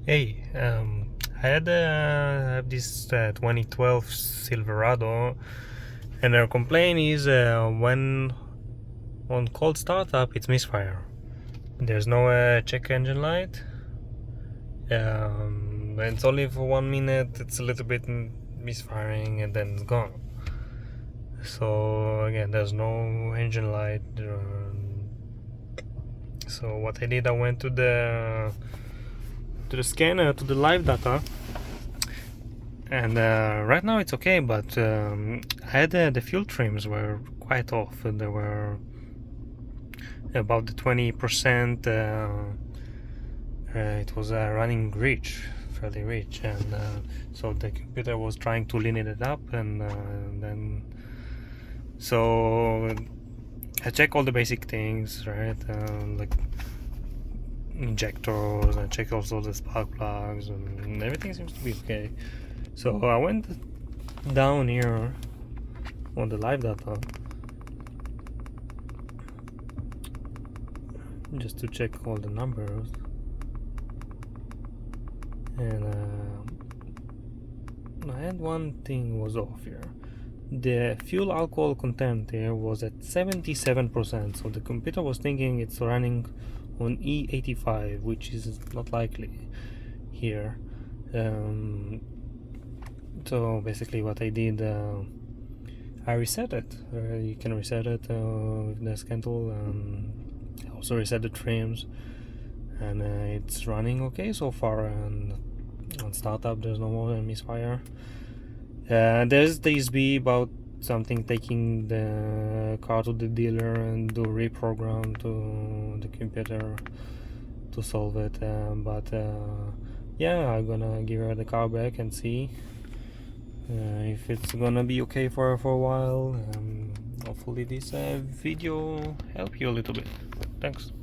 Hey, I have this 2012 Silverado, and their complaint is when on cold startup it's misfire. There's no check engine light, and it's only for 1 minute. It's a little bit misfiring, and then it's gone. So again, there's no engine light. So what I did, I went to the scanner, to the live data. And right now it's okay, but I had the fuel trims were quite off. They were about the 20%. It was running rich, fairly rich, and so the computer was trying to lean it up, and then so I check all the basic things, right? Like injectors. I check also the spark plugs, and everything seems to be okay. So I went down here on the live data just to check all the numbers, and I had one thing was off here. The fuel alcohol content here was at 77%, so the computer was thinking it's running on E85, which is not likely here. So basically what I did, I reset it. You can reset it with the scan tool, and I also reset the trims, and it's running okay so far. And on startup there's no more misfire. There's this be about something taking the car to the dealer and do reprogram to the computer to solve it, but yeah, I'm gonna give her the car back and see if it's gonna be okay for a while. Hopefully this video help you a little bit. Thanks.